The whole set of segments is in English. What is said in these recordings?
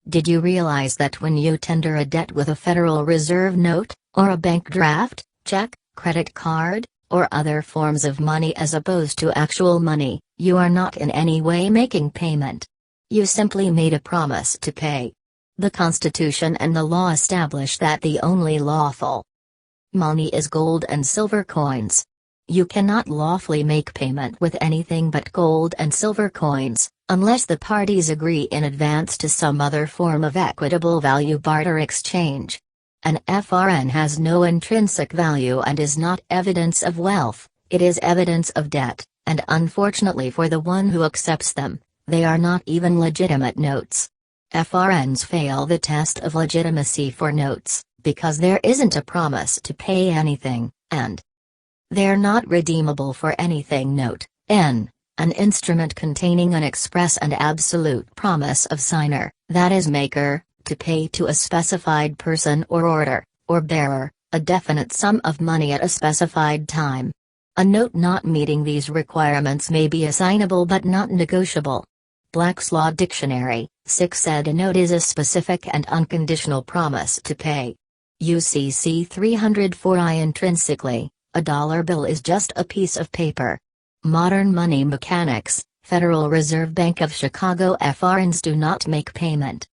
Did you realize that when you tender a debt with a Federal Reserve note, or a bank draft, check, credit card, or other forms of money as opposed to actual money, you are not in any way making payment? You simply made a promise to pay. The Constitution and the law establish that the only lawful money is gold and silver coins. You cannot lawfully make payment with anything but gold and silver coins, unless the parties agree in advance to some other form of equitable value barter exchange. An FRN has no intrinsic value and is not evidence of wealth, it is evidence of debt, and unfortunately for the one who accepts them, they are not even legitimate notes. FRNs fail the test of legitimacy for notes, because there isn't a promise to pay anything, and they're not redeemable for anything. Note N. An instrument containing an express and absolute promise of signer, that is maker, to pay to a specified person or order, or bearer, a definite sum of money at a specified time. A note not meeting these requirements may be assignable but not negotiable. Black's Law Dictionary, 6 said a note is a specific and unconditional promise to pay. UCC 304I intrinsically, a dollar bill is just a piece of paper. Modern money mechanics, Federal Reserve Bank of Chicago FRNs do not make payment.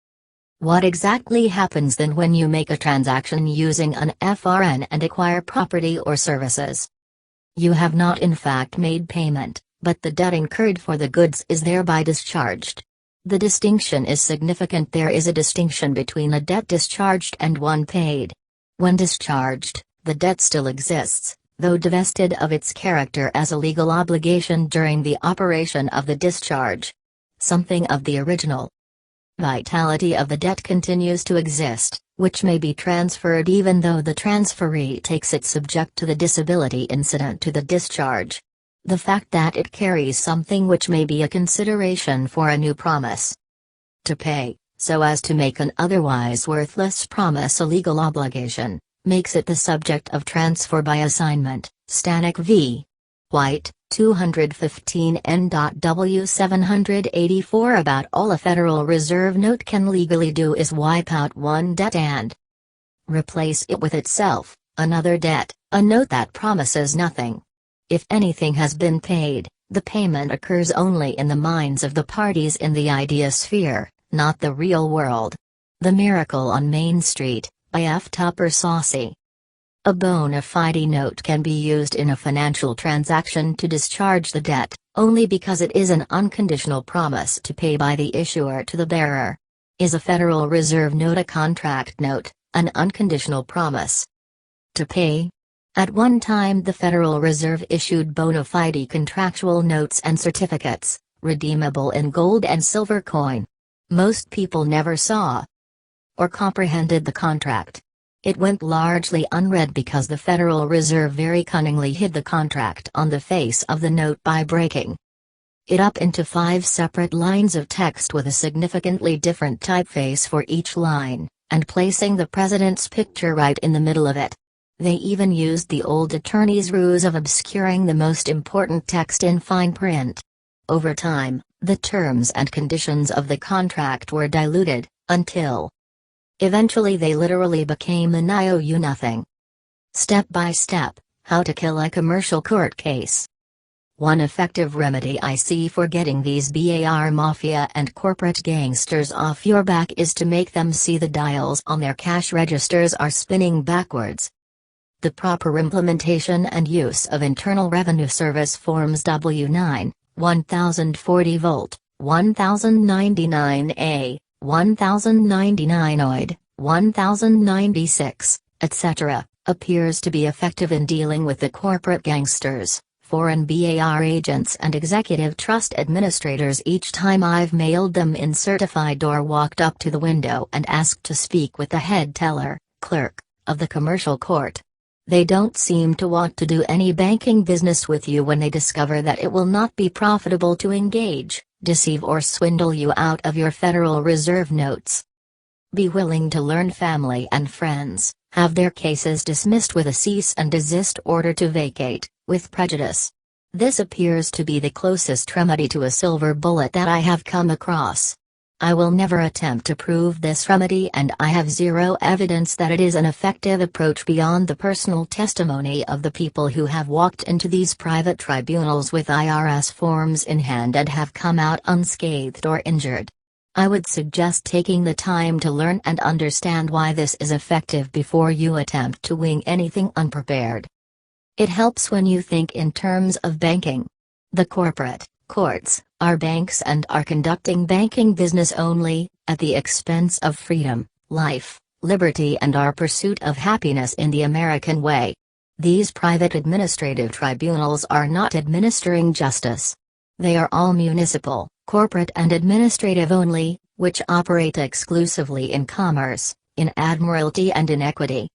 What exactly happens then when you make a transaction using an FRN and acquire property or services? You have not in fact made payment, but the debt incurred for the goods is thereby discharged. The distinction is significant. There is a distinction between a debt discharged and one paid. When discharged, the debt still exists, though divested of its character as a legal obligation during the operation of the discharge. Something of the original vitality of the debt continues to exist, which may be transferred even though the transferee takes it subject to the disability incident to the discharge. The fact that it carries something which may be a consideration for a new promise to pay, so as to make an otherwise worthless promise a legal obligation, makes it the subject of transfer by assignment. Stanek v. White, 215 N.W. 784. About all a Federal Reserve note can legally do is wipe out one debt and replace it with itself, another debt, a note that promises nothing. If anything has been paid, the payment occurs only in the minds of the parties in the idea sphere, not the real world. The Miracle on Main Street, by F. Tupper Saucy. A bona fide note can be used in a financial transaction to discharge the debt, only because it is an unconditional promise to pay by the issuer to the bearer. Is a Federal Reserve note a contract note, an unconditional promise to pay? At one time the Federal Reserve issued bona fide contractual notes and certificates, redeemable in gold and silver coin. Most people never saw or comprehended the contract. It went largely unread because the Federal Reserve very cunningly hid the contract on the face of the note by breaking it up into 5 separate lines of text with a significantly different typeface for each line, and placing the president's picture right in the middle of it. They even used the old attorney's ruse of obscuring the most important text in fine print. Over time, the terms and conditions of the contract were diluted, until eventually they literally became a nothing. Step by step, how to kill a commercial court case. One effective remedy I see for getting these BAR mafia and corporate gangsters off your back is to make them see the dials on their cash registers are spinning backwards. The proper implementation and use of Internal Revenue Service Forms W9, 1040 volt, 1099A, 1099 OID, 1096, etc., appears to be effective in dealing with the corporate gangsters, foreign BAR agents and executive trust administrators. Each time I've mailed them in certified or walked up to the window and asked to speak with the head teller, clerk, of the commercial court, they don't seem to want to do any banking business with you when they discover that it will not be profitable to engage, deceive or swindle you out of your Federal Reserve notes. Be willing to learn. Family and friends have their cases dismissed with a cease and desist order to vacate, with prejudice. This appears to be the closest remedy to a silver bullet that I have come across. I will never attempt to prove this remedy, and I have zero evidence that it is an effective approach beyond the personal testimony of the people who have walked into these private tribunals with IRS forms in hand and have come out unscathed or injured. I would suggest taking the time to learn and understand why this is effective before you attempt to wing anything unprepared. It helps when you think in terms of banking. The corporate courts are banks and are conducting banking business only, at the expense of freedom, life, liberty, and our pursuit of happiness in the American way. These private administrative tribunals are not administering justice. They are all municipal, corporate, and administrative only, which operate exclusively in commerce, in admiralty, and in equity.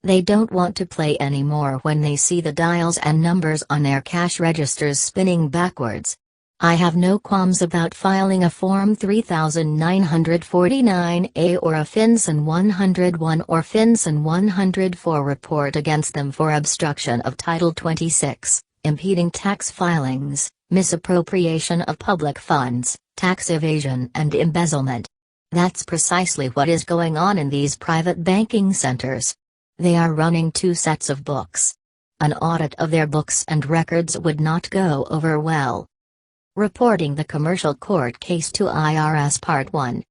They don't want to play anymore when they see the dials and numbers on their cash registers spinning backwards. I have no qualms about filing a Form 3949A or a FinCEN 101 or FinCEN 104 report against them for obstruction of Title 26, impeding tax filings, misappropriation of public funds, tax evasion, and embezzlement. That's precisely what is going on in these private banking centers. They are running two sets of books. An audit of their books and records would not go over well. Reporting the commercial court case to IRS Part 1.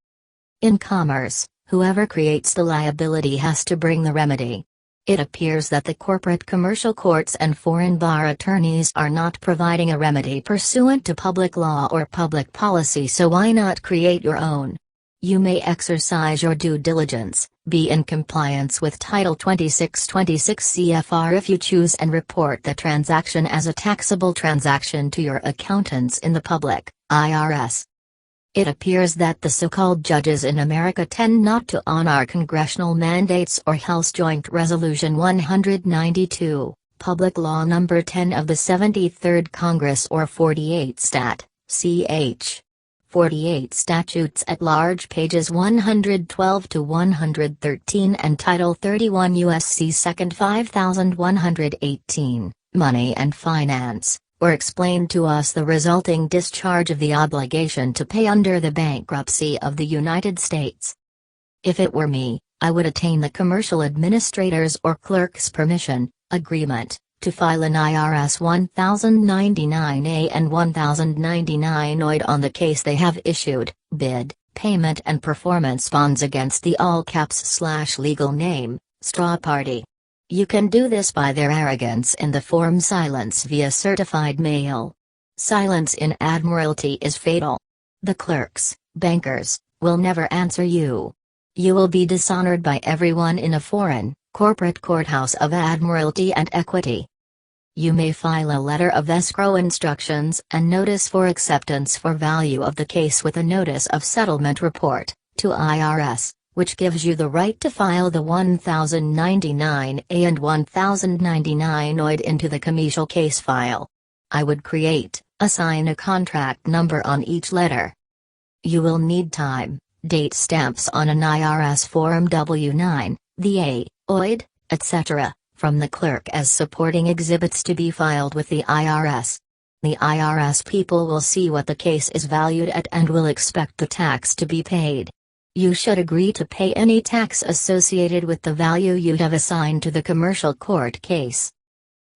In commerce, whoever creates the liability has to bring the remedy. It appears that the corporate commercial courts and foreign bar attorneys are not providing a remedy pursuant to public law or public policy, so why not create your own? You may exercise your due diligence, be in compliance with Title 2626 CFR if you choose, and report the transaction as a taxable transaction to your accountants in the public, IRS. It appears that the so-called judges in America tend not to honor congressional mandates or House Joint Resolution 192, Public Law No. 10 of the 73rd Congress, or 48 Stat. Ch. 48 Statutes at Large, pages 112 to 113, and Title 31 U.S.C. 2nd 5118, Money and Finance, or explain to us the resulting discharge of the obligation to pay under the bankruptcy of the United States. If it were me, I would attain the commercial administrator's or clerk's permission, agreement, to file an IRS 1099-A and 1099-OID on the case they have issued, bid, payment and performance bonds against the all-caps/legal name, straw party. You can do this by their arrogance in the form silence via certified mail. Silence in admiralty is fatal. The clerks, bankers, will never answer you. You will be dishonored by everyone in a foreign, corporate courthouse of admiralty and equity. You may file a letter of escrow instructions and notice for acceptance for value of the case with a notice of settlement report, to IRS, which gives you the right to file the 1099-A and 1099-OID into the commercial case file. I would assign a contract number on each letter. You will need time, date stamps on an IRS Form W-9, the A, OID, etc., from the clerk as supporting exhibits to be filed with the IRS. The IRS people will see what the case is valued at and will expect the tax to be paid. You should agree to pay any tax associated with the value you have assigned to the commercial court case.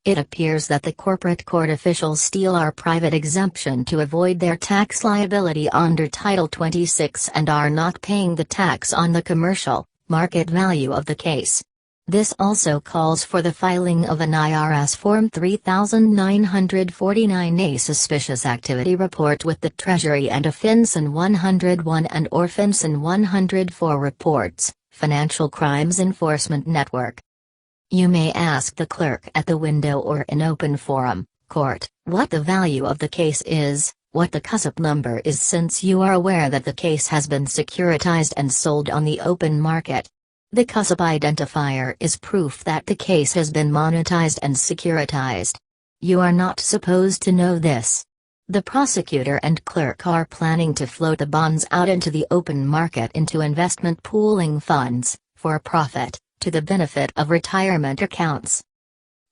It appears that the corporate court officials steal our private exemption to avoid their tax liability under Title 26 and are not paying the tax on the commercial, market value of the case. This also calls for the filing of an IRS Form 3949-A Suspicious Activity Report with the Treasury and a FinCEN 101 and or FinCEN 104 reports, Financial Crimes Enforcement Network. You may ask the clerk at the window or in open forum, court, what the value of the case is, what the CUSIP number is, since you are aware that the case has been securitized and sold on the open market. The CUSIP identifier is proof that the case has been monetized and securitized. You are not supposed to know this. The prosecutor and clerk are planning to float the bonds out into the open market into investment pooling funds, for profit, to the benefit of retirement accounts.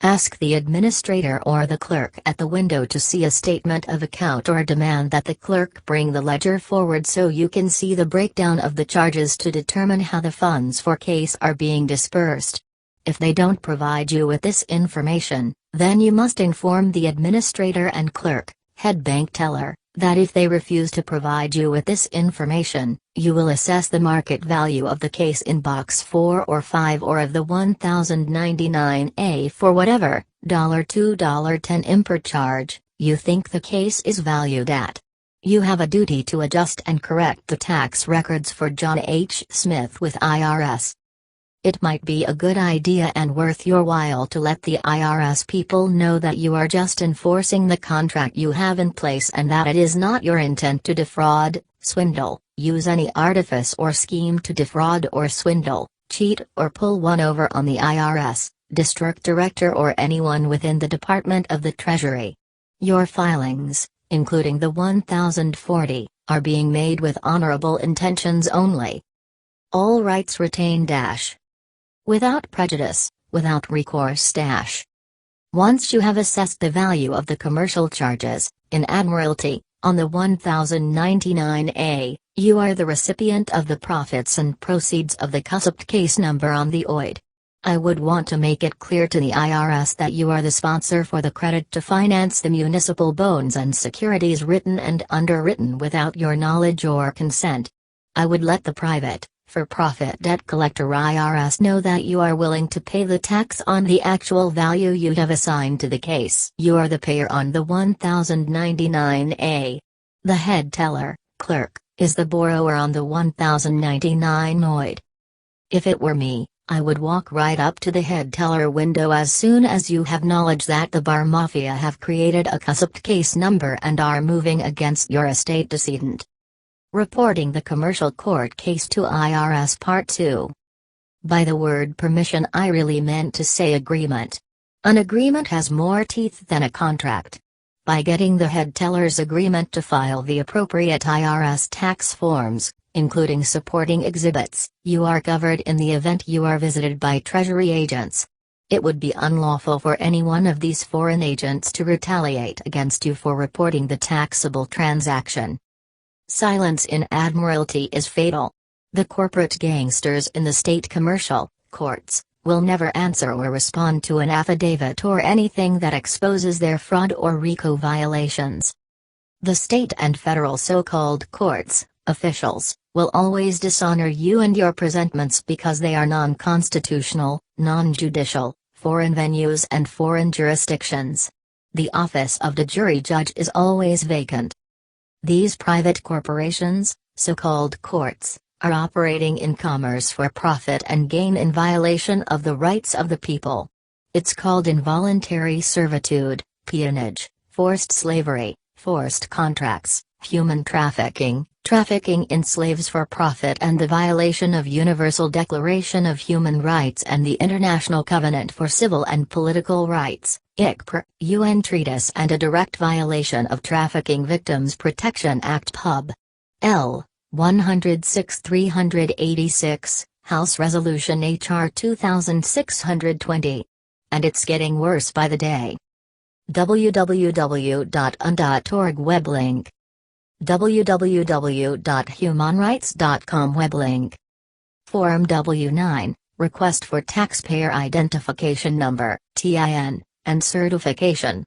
Ask the administrator or the clerk at the window to see a statement of account or demand that the clerk bring the ledger forward so you can see the breakdown of the charges to determine how the funds for case are being dispersed. If they don't provide you with this information, then you must inform the administrator and clerk, head bank teller, that if they refuse to provide you with this information, you will assess the market value of the case in box 4 or 5 or of the 1099A for whatever $2, $10 import charge you think the case is valued at. You have a duty to adjust and correct the tax records for John H. Smith with IRS. It might be a good idea and worth your while to let the IRS people know that you are just enforcing the contract you have in place and that it is not your intent to defraud, swindle, use any artifice or scheme to defraud or swindle, cheat or pull one over on the IRS, district director or anyone within the Department of the Treasury. Your filings, including the 1040, are being made with honorable intentions only. All rights retained. Without prejudice, without recourse. Once you have assessed the value of the commercial charges, in Admiralty, on the 1099A, you are the recipient of the profits and proceeds of the cusped case number on the OID. I would want to make it clear to the IRS that you are the sponsor for the credit to finance the municipal bonds and securities written and underwritten without your knowledge or consent. I would let the private, for-profit debt collector IRS know that you are willing to pay the tax on the actual value you have assigned to the case. You are the payer on the 1099A. The head teller, clerk, is the borrower on the 1099 OID. If it were me, I would walk right up to the head teller window as soon as you have knowledge that the bar mafia have created a cusped case number and are moving against your estate decedent. Reporting the commercial court case to IRS Part 2. By the word permission I really meant to say agreement. An agreement has more teeth than a contract. By getting the head teller's agreement to file the appropriate IRS tax forms, including supporting exhibits, you are covered in the event you are visited by Treasury agents. It would be unlawful for any one of these foreign agents to retaliate against you for reporting the taxable transaction. Silence in Admiralty is fatal. The corporate gangsters in the state commercial courts will never answer or respond to an affidavit or anything that exposes their fraud or RICO violations. The state and federal so-called courts, officials, will always dishonor you and your presentments because they are non-constitutional, non-judicial, foreign venues and foreign jurisdictions. The office of de jure judge is always vacant. These private corporations, so-called courts, are operating in commerce for profit and gain in violation of the rights of the people. It's called involuntary servitude, peonage, forced slavery, forced contracts, human trafficking, trafficking in slaves for profit and the violation of Universal Declaration of Human Rights and the International Covenant for Civil and Political Rights, ICPR, UN Treatise and a direct violation of Trafficking Victims Protection Act Pub. L. 106-386, House Resolution H.R. 2620. And it's getting worse by the day. www.un.org web link. www.humanrights.com web link. Form W9, Request for Taxpayer Identification Number, TIN, and Certification.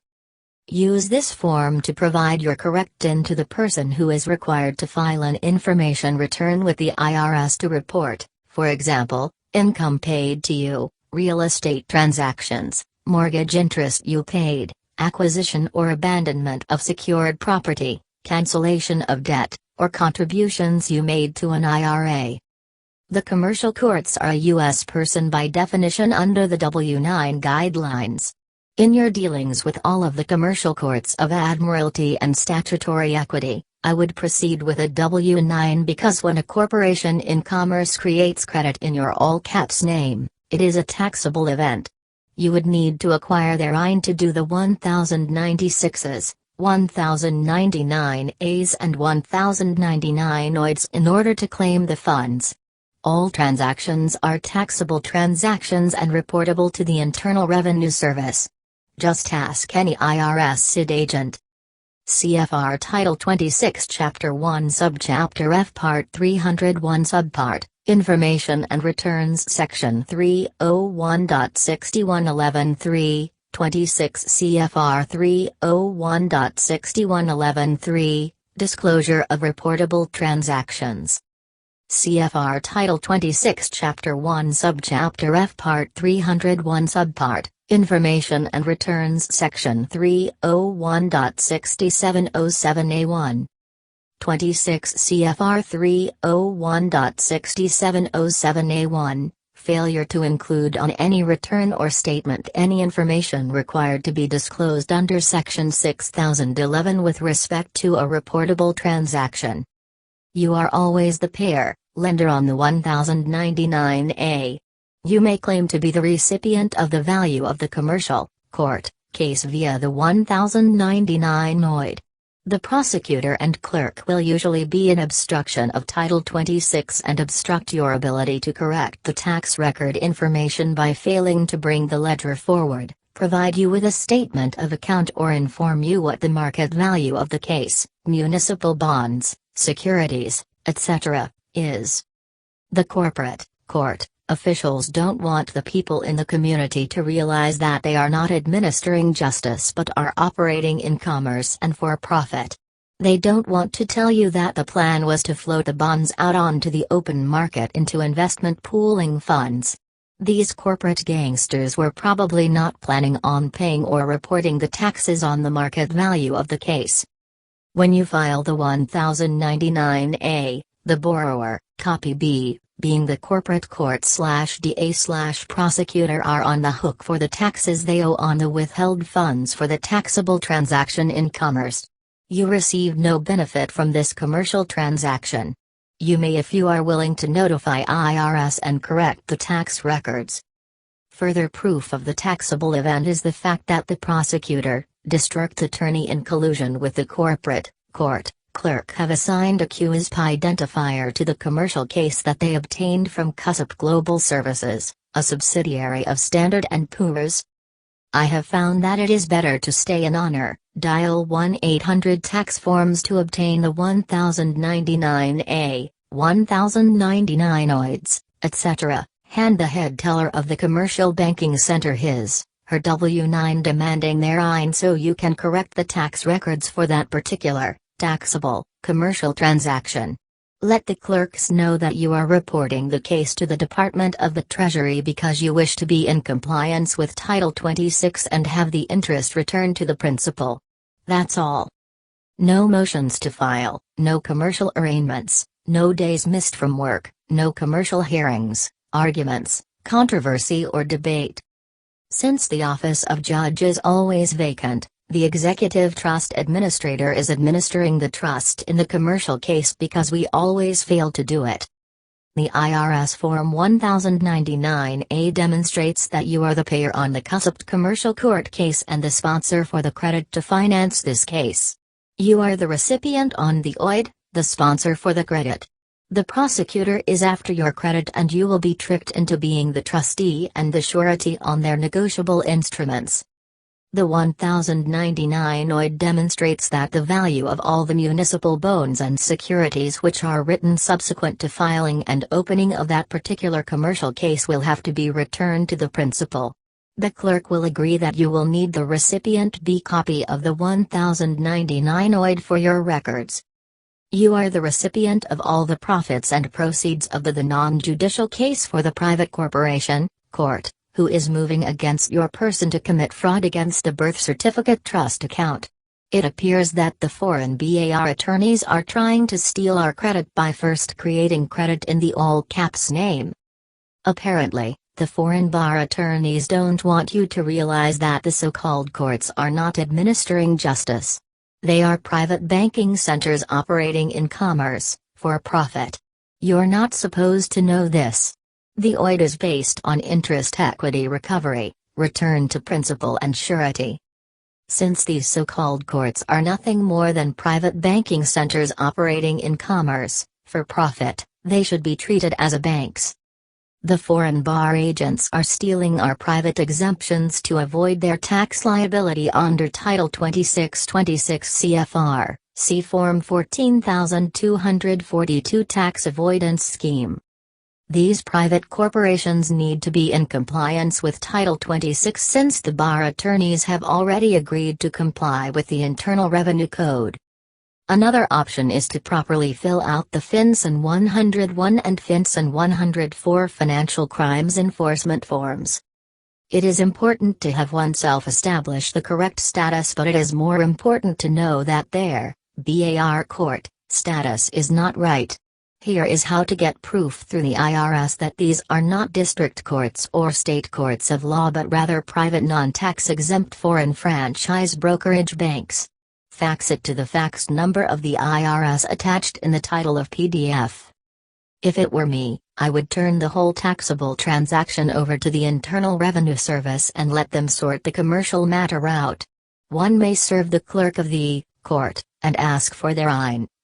Use this form to provide your correct TIN to the person who is required to file an information return with the IRS to report, for example, income paid to you, real estate transactions, mortgage interest you paid, acquisition or abandonment of secured property, cancellation of debt, or contributions you made to an IRA. The commercial courts are a U.S. person by definition under the W-9 guidelines. In your dealings with all of the commercial courts of Admiralty and statutory equity, I would proceed with a W-9 because when a corporation in commerce creates credit in your all-caps name, it is a taxable event. You would need to acquire their IN to do the 1096s, 1099As and 1099 OIDs in order to claim the funds. All transactions are taxable transactions and reportable to the Internal Revenue Service. Just ask any IRS SID agent. CFR Title 26 Chapter 1 Subchapter F Part 301 Subpart, Information and Returns Section 301.6111.3, 26 CFR 301.6111.3, Disclosure of Reportable Transactions. CFR Title 26 Chapter 1 Subchapter F Part 301 Subpart, Information and Returns Section 301.6707A1. 26 CFR 301.6707A1, Failure to include on any return or statement any information required to be disclosed under Section 6011 with respect to a reportable transaction. You are always the payer, lender on the 1099-A. You may claim to be the recipient of the value of the commercial court case via the 1099 OID. The prosecutor and clerk will usually be in obstruction of Title 26 and obstruct your ability to correct the tax record information by failing to bring the ledger forward, provide you with a statement of account or inform you what the market value of the case, municipal bonds, securities, etc., is. The corporate court officials don't want the people in the community to realize that they are not administering justice but are operating in commerce and for profit. They don't want to tell you that the plan was to float the bonds out onto the open market into investment pooling funds. These corporate gangsters were probably not planning on paying or reporting the taxes on the market value of the case. When you file the 1099-A, the borrower, copy B, being the corporate court/DA/prosecutor are on the hook for the taxes they owe on the withheld funds for the taxable transaction in commerce. You receive no benefit from this commercial transaction. You may if you are willing to notify IRS and correct the tax records. Further proof of the taxable event is the fact that the prosecutor, district attorney in collusion with the corporate court clerk have assigned a QSP identifier to the commercial case that they obtained from CUSP Global Services, a subsidiary of Standard & Poor's. I have found that it is better to stay in honor. Dial 1-800-TAX forms to obtain the 1099-A, 1099 OIDs, etc. Hand the head teller of the commercial banking center his/her W-9 demanding their IN so you can correct the tax records for that particular taxable commercial transaction. Let the clerks know that you are reporting the case to the Department of the Treasury because you wish to be in compliance with Title 26 and have the interest returned to the principal. That's all. No motions to file, no commercial arraignments, no days missed from work, no commercial hearings, arguments, controversy or debate. Since the office of judge is always vacant, the executive trust administrator is administering the trust in the commercial case because we always fail to do it. The IRS Form 1099-A demonstrates that you are the payer on the CUSP commercial court case and the sponsor for the credit to finance this case. You are the recipient on the OID, the sponsor for the credit. The prosecutor is after your credit and you will be tricked into being the trustee and the surety on their negotiable instruments. The 1099 OID demonstrates that the value of all the municipal bonds and securities which are written subsequent to filing and opening of that particular commercial case will have to be returned to the principal. The clerk will agree that you will need the recipient B copy of the 1099 OID for your records. You are the recipient of all the profits and proceeds of the non-judicial case for the private corporation, court, who is moving against your person to commit fraud against a birth certificate trust account. It appears that the foreign BAR attorneys are trying to steal our credit by first creating credit in the all caps name. Apparently, the foreign bar attorneys don't want you to realize that the so-called courts are not administering justice. They are private banking centers operating in commerce, for profit. You're not supposed to know this. The OID is based on interest equity recovery, return to principal and surety. Since these so-called courts are nothing more than private banking centers operating in commerce, for profit, They should be treated as a banks. The foreign bar agents are stealing our private exemptions to avoid their tax liability under Title 2626 CFR, see Form 14242 Tax Avoidance Scheme. These private corporations need to be in compliance with Title 26 since the bar attorneys have already agreed to comply with the Internal Revenue Code. Another option is to properly fill out the FinCEN 101 and FinCEN 104 Financial Crimes Enforcement Forms. It is important to have oneself establish the correct status, but it is more important to know that their BAR court status is not right. Here is how to get proof through the IRS that these are not district courts or state courts of law but rather private non-tax exempt foreign franchise brokerage banks. Fax it to the fax number of the IRS attached in the title of PDF. If it were me, I would turn the whole taxable transaction over to the Internal Revenue Service and let them sort the commercial matter out. One may serve the clerk of the court and ask for their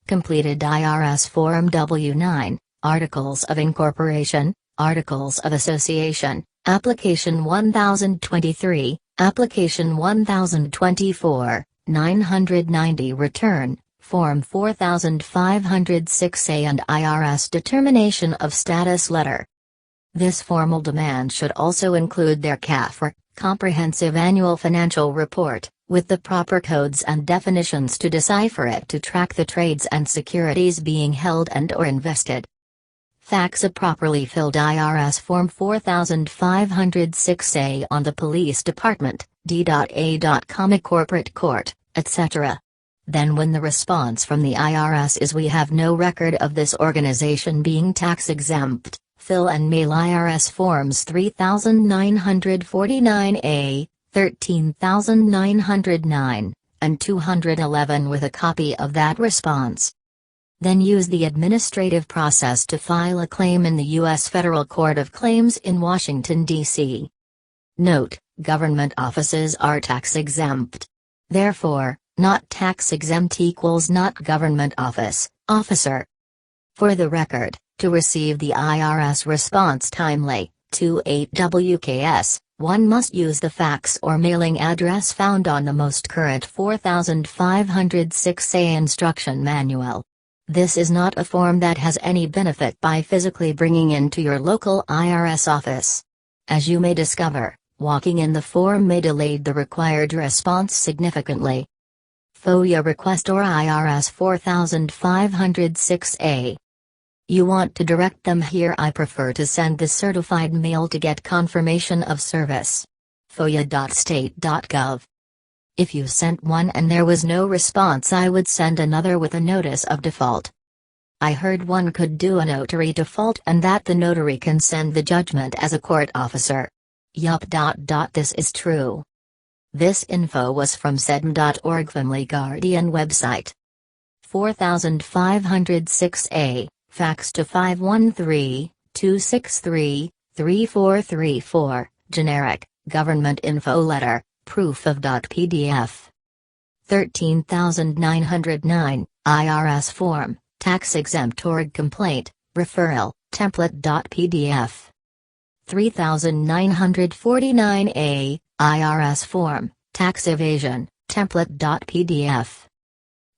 completed IRS Form W-9, Articles of Incorporation, Articles of Association, Application 1023, Application 1024, 990 Return, Form 4506A and IRS Determination of Status Letter. This formal demand should also include their CAFR, Comprehensive Annual Financial Report, with the proper codes and definitions to decipher it to track the trades and securities being held and/or invested. Fax a properly filled IRS Form 4506A on the Police Department, D.A.com, a corporate court, etc. Then when the response from the IRS is we have no record of this organization being tax exempt, fill and mail IRS Forms 3949A, 13909, and 211 with a copy of that response. Then use the administrative process to file a claim in the U.S. Federal Court of Claims in Washington, D.C. Note: government offices are tax exempt. Therefore, not tax exempt equals not government office, officer. For the record, to receive the IRS response timely, 28 WKS, one must use the fax or mailing address found on the most current 4506A instruction manual. This is not a form that has any benefit by physically bringing into your local IRS office. As you may discover, walking in the form may delay the required response significantly. FOIA request or IRS 4506A. You want to direct them here? I prefer to send the certified mail to get confirmation of service. FOIA.state.gov. If you sent one and there was no response, I would send another with a notice of default. I heard one could do a notary default and that the notary can send the judgment as a court officer. Yup. This is true. This info was from sedm.org Family Guardian website. 4506A. Fax to 513-263-3434, generic, government info letter, proof of .pdf. 13909, IRS form, tax exempt org complaint, referral, template.pdf. 3949A, IRS form, tax evasion, template.pdf.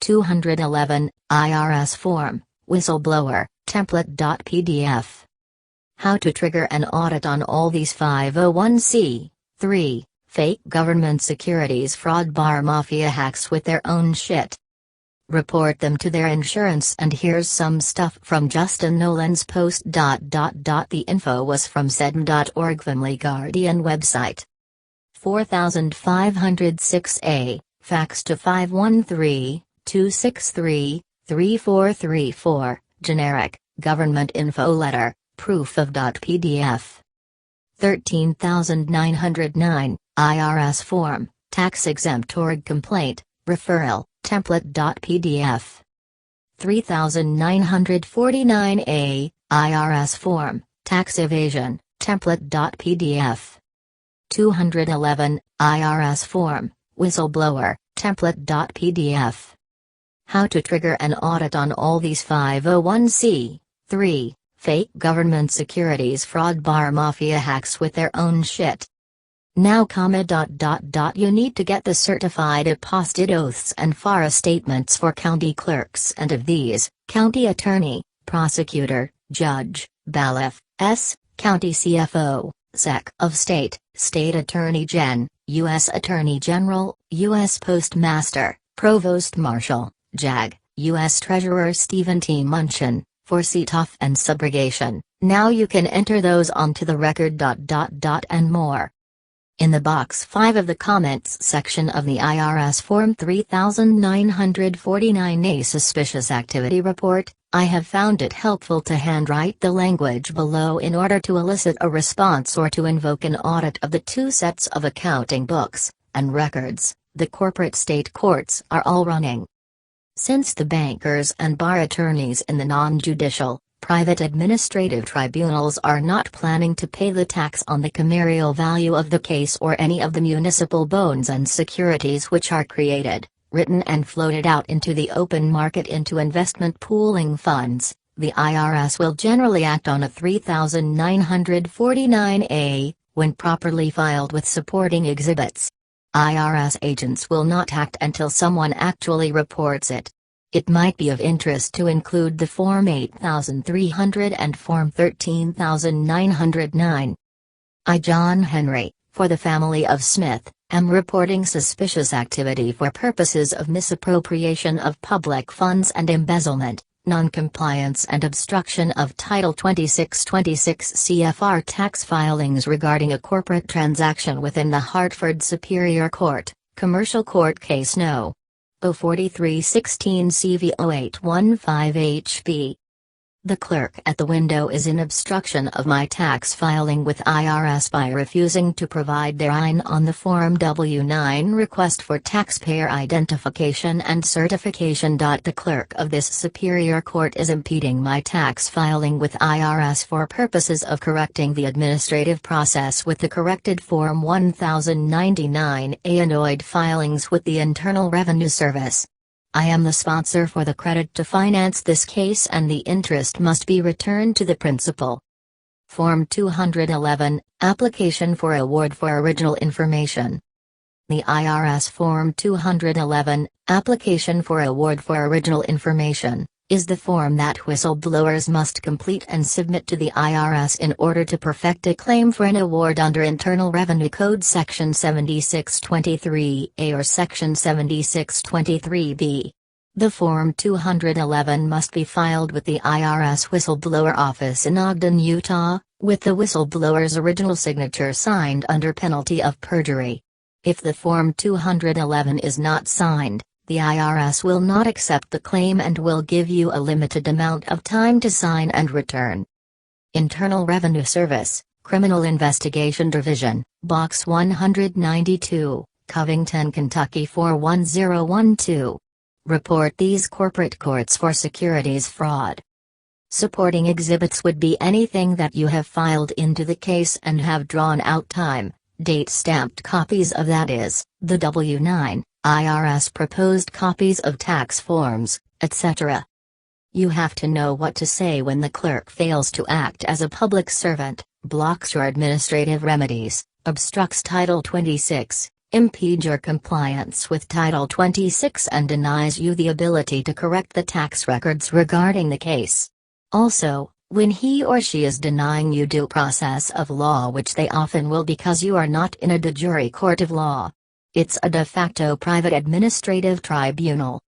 211, IRS form, whistleblower, template.pdf. How to trigger an audit on all these 501c3 fake government securities fraud bar mafia hacks with their own shit. Report them to their insurance. And here's some stuff from Justin Nolan's post. The info was from sedm.org Family Guardian website. 4506A, fax to 513-263-3434, generic, government info letter, proof of .pdf. 13909, IRS form, tax exempt org complaint, referral, template.pdf. 3949A, IRS form, tax evasion, template.pdf. 211, IRS form, whistleblower, template.pdf. How to trigger an audit on all these 501c3 3. Fake government securities fraud bar mafia hacks with their own shit. Now, you need to get the certified apostate oaths and FARA statements for county clerks, and of these, county attorney, prosecutor, judge, bailiff, county CFO, Sec of State, State Attorney Gen, U.S. Attorney General, U.S. Postmaster, Provost Marshal, JAG, U.S. Treasurer Stephen T. Mnuchin, for CTOF and subrogation. Now you can enter those onto the record. And more. In the box 5 of the comments section of the IRS Form 3949A Suspicious Activity Report, I have found it helpful to handwrite the language below in order to elicit a response or to invoke an audit of the 2 sets of accounting books and records the corporate state courts are all running. Since the bankers and bar attorneys in the non-judicial, private administrative tribunals are not planning to pay the tax on the camarial value of the case or any of the municipal bonds and securities which are created, written and floated out into the open market into investment pooling funds, the IRS will generally act on a 3949A, when properly filed with supporting exhibits. IRS agents will not act until someone actually reports it. It might be of interest to include the Form 8300 and Form 13909. I, John Henry, for the family of Smith, am reporting suspicious activity for purposes of misappropriation of public funds and embezzlement, noncompliance and obstruction of Title 2626 CFR tax filings regarding a corporate transaction within the Hartford Superior Court, Commercial Court Case No. 04316 CV 0815 HB. The clerk at the window is in obstruction of my tax filing with IRS by refusing to provide their IN on the Form W-9 request for taxpayer identification and certification. The clerk of this superior court is impeding my tax filing with IRS for purposes of correcting the administrative process with the corrected Form 1099 annoyed filings with the Internal Revenue Service. I am the sponsor for the credit to finance this case and the interest must be returned to the principal. Form 211, Application for Award for Original Information. The IRS Form 211, Application for Award for Original Information, is the form that whistleblowers must complete and submit to the IRS in order to perfect a claim for an award under Internal Revenue Code Section 7623A or Section 7623B. The Form 211 must be filed with the IRS Whistleblower Office in Ogden, Utah, with the whistleblower's original signature signed under penalty of perjury. If the Form 211 is not signed, the IRS will not accept the claim and will give you a limited amount of time to sign and return. Internal Revenue Service, Criminal Investigation Division, Box 192, Covington, Kentucky 41012. Report these corporate courts for securities fraud. Supporting exhibits would be anything that you have filed into the case and have drawn out time, date stamped copies of, that is, the W-9. IRS proposed copies of tax forms, etc. You have to know what to say when the clerk fails to act as a public servant, blocks your administrative remedies, obstructs Title 26, impedes your compliance with Title 26 and denies you the ability to correct the tax records regarding the case. Also, when he or she is denying you due process of law, which they often will because you are not in a de jure court of law. It's a de facto private administrative tribunal.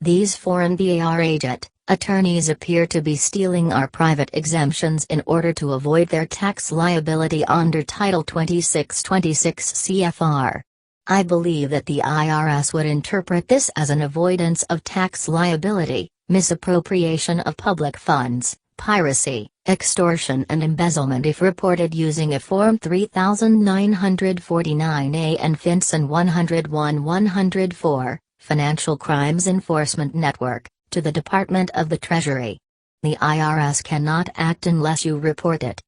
These foreign BAR agent attorneys appear to be stealing our private exemptions in order to avoid their tax liability under Title 2626 CFR. I believe that the IRS would interpret this as an avoidance of tax liability, misappropriation of public funds, piracy, extortion and embezzlement if reported using a Form 3949A and FinCEN 101-104, Financial Crimes Enforcement Network, to the Department of the Treasury. The IRS cannot act unless you report it.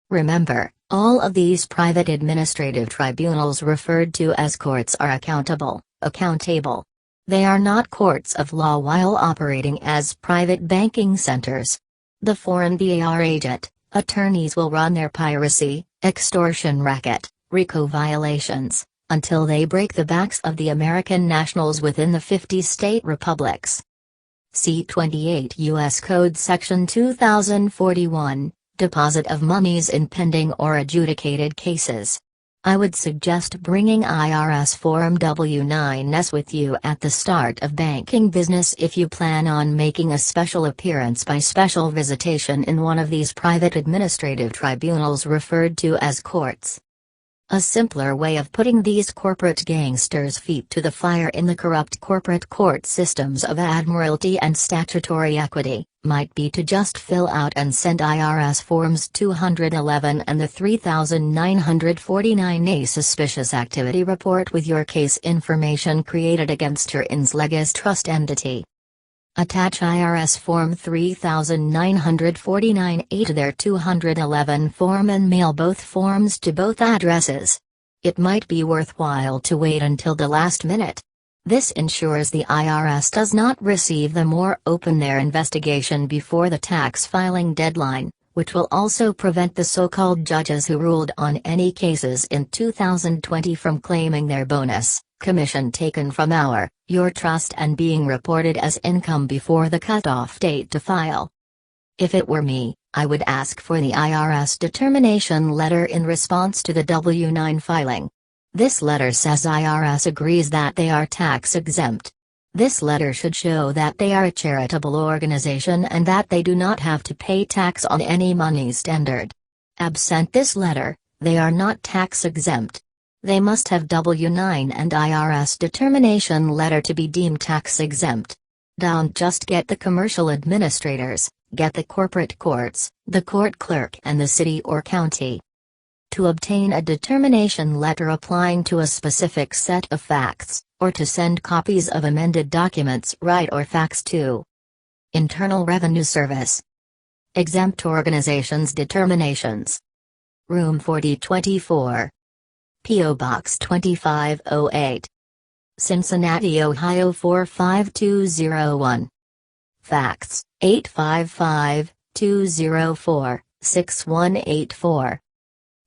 Remember, all of these private administrative tribunals referred to as courts are accountable. They are not courts of law while operating as private banking centers. The foreign BAR agent, attorneys will run their piracy, extortion racket, RICO violations, until they break the backs of the American nationals within the 50 state republics. See 28 U.S. Code Section 2041, Deposit of Monies in Pending or Adjudicated Cases. I would suggest bringing IRS Form W-9s with you at the start of banking business if you plan on making a special appearance by special visitation in one of these private administrative tribunals referred to as courts. A simpler way of putting these corporate gangsters' feet to the fire in the corrupt corporate court systems of Admiralty and statutory equity, might be to just fill out and send IRS Forms 211 and the 3949A Suspicious Activity Report with your case information created against your ins legis trust entity. Attach IRS Form 3949A to their 211 form and mail both forms to both addresses. It might be worthwhile to wait until the last minute. This ensures the IRS does not receive them or open their investigation before the tax filing deadline, which will also prevent the so-called judges who ruled on any cases in 2020 from claiming their bonus commission taken from your trust and being reported as income before the cutoff date to file. If it were me, I would ask for the IRS determination letter in response to the W-9 filing. This letter says IRS agrees that they are tax exempt. This letter should show that they are a charitable organization and that they do not have to pay tax on any monies tendered. Absent this letter, they are not tax exempt. They must have W-9 and IRS determination letter to be deemed tax exempt. Don't just get the commercial administrators, get the corporate courts, the court clerk and the city or county. To obtain a determination letter applying to a specific set of facts, or to send copies of amended documents write or fax to Internal Revenue Service. Exempt Organizations Determinations. Room 4024. P.O. Box 2508. Cincinnati, Ohio 45201. Fax, 855-204-6184.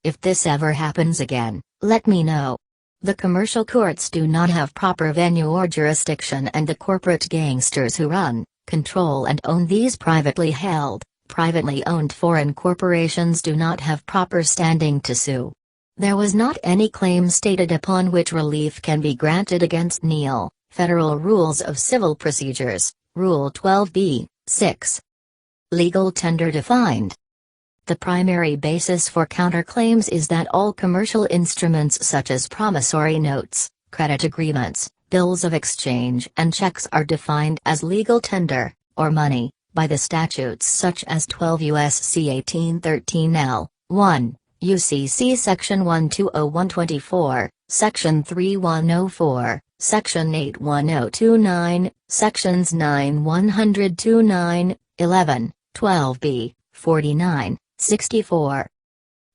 If this ever happens again, let me know. The commercial courts do not have proper venue or jurisdiction, and the corporate gangsters who run, control and own these privately held, privately owned foreign corporations do not have proper standing to sue. There was not any claim stated upon which relief can be granted against NEAL, Federal Rules of Civil Procedures, Rule 12b, 6. Legal tender defined. The primary basis for counterclaims is that all commercial instruments such as promissory notes, credit agreements, bills of exchange and checks are defined as legal tender, or money, by the statutes such as 12 U.S.C. 1813 L. 1. UCC Section 120124, Section 3104, Section 81029, Sections 9129, 11, 12b, 49, 64.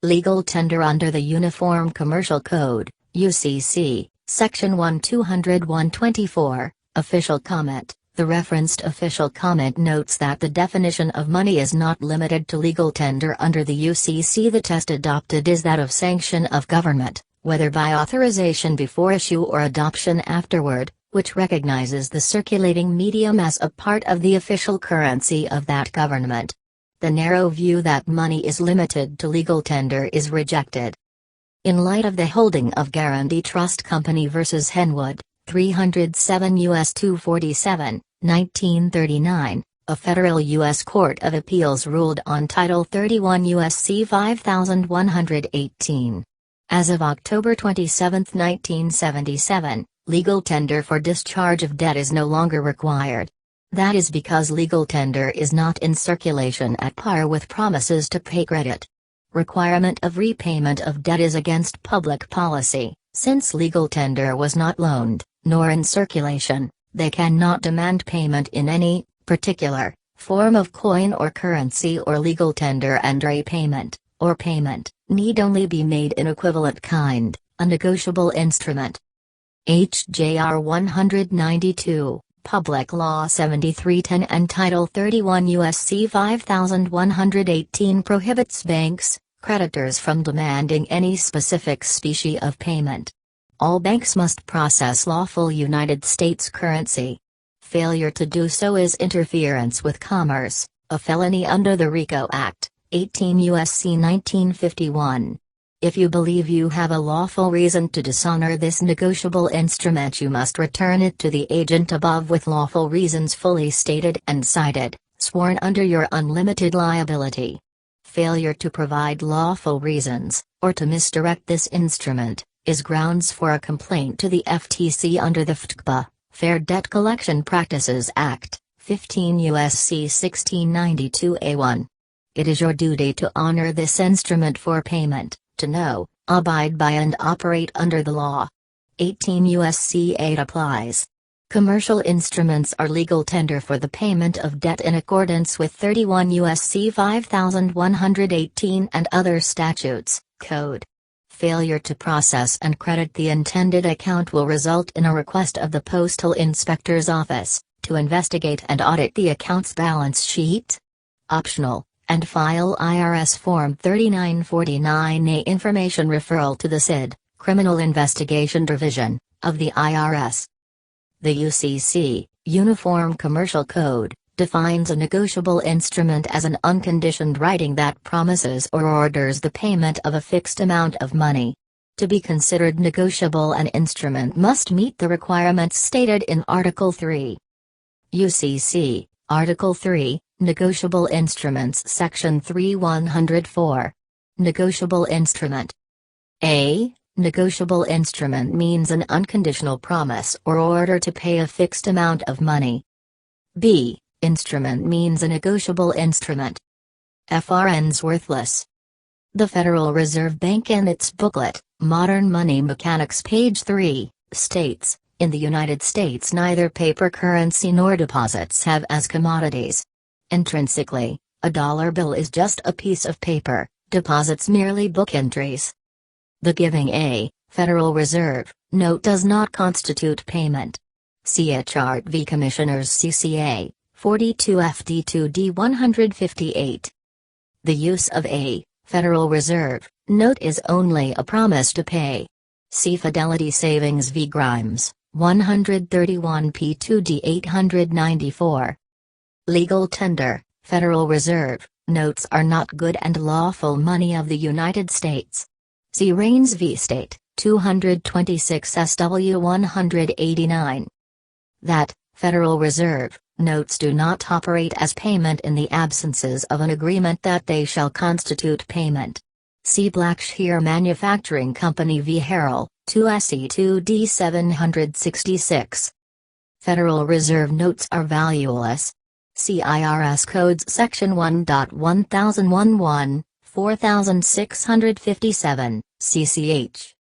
Legal tender under the Uniform Commercial Code, UCC, Section 1200-124, Official Comment. The referenced official comment notes that the definition of money is not limited to legal tender under the UCC. The test adopted is that of sanction of government, whether by authorization before issue or adoption afterward, which recognizes the circulating medium as a part of the official currency of that government. The narrow view that money is limited to legal tender is rejected. In light of the holding of Guaranty Trust Company v. Henwood, 307 U.S. 247, 1939, a federal U.S. Court of Appeals ruled on Title 31 U.S.C. 5118. As of October 27, 1977, legal tender for discharge of debt is no longer required. That is because legal tender is not in circulation at par with promises to pay credit. Requirement of repayment of debt is against public policy, since legal tender was not loaned, nor in circulation. They cannot demand payment in any particular form of coin or currency, or legal tender and repayment, or payment, need only be made in equivalent kind, a negotiable instrument. HJR 192, Public Law 7310 and Title 31 U.S.C. 5118 prohibits banks, creditors from demanding any specific species of payment. All banks must process lawful United States currency. Failure to do so is interference with commerce, a felony under the RICO Act, 18 U.S.C. 1951. If you believe you have a lawful reason to dishonor this negotiable instrument, you must return it to the agent above with lawful reasons fully stated and cited, sworn under your unlimited liability. Failure to provide lawful reasons, or to misdirect this instrument, is grounds for a complaint to the FTC under the FTCPA, Fair Debt Collection Practices Act, 15 U.S.C. 1692 A1. It is your duty to honor this instrument for payment, to know, abide by and operate under the law. 18 U.S.C. 8 applies. Commercial instruments are legal tender for the payment of debt in accordance with 31 U.S.C. 5118 and other statutes, code. Failure to process and credit the intended account will result in a request of the Postal Inspector's Office to investigate and audit the account's balance sheet. Optional, and file IRS Form 3949A information referral to the CID, Criminal Investigation Division, of the IRS. The UCC, Uniform Commercial Code, defines a negotiable instrument as an unconditioned writing that promises or orders the payment of a fixed amount of money. To be considered negotiable, an instrument must meet the requirements stated in Article 3. UCC, Article 3, Negotiable Instruments Section 3104. Negotiable Instrument. A. Negotiable instrument means an unconditional promise or order to pay a fixed amount of money. B. Instrument means a negotiable instrument. FRNs worthless. The Federal Reserve Bank in its booklet, Modern Money Mechanics, page 3, states, in the United States neither paper currency nor deposits have as commodities. Intrinsically, a dollar bill is just a piece of paper, deposits merely book entries. The giving a Federal Reserve note does not constitute payment. See a chart v. Commissioners CCA, 42 FD2D 158. The use of a Federal Reserve note is only a promise to pay. See Fidelity Savings v. Grimes, 131 P2D 894. Legal tender, Federal Reserve notes are not good and lawful money of the United States. See Raines v. State, 226 SW 189. That, Federal Reserve notes do not operate as payment in the absences of an agreement that they shall constitute payment. See Blackshear Manufacturing Company v. Harrell, 2 SE 2D 766. Federal Reserve notes are valueless. See IRS Codes Section 1.1011, 4657, CCH.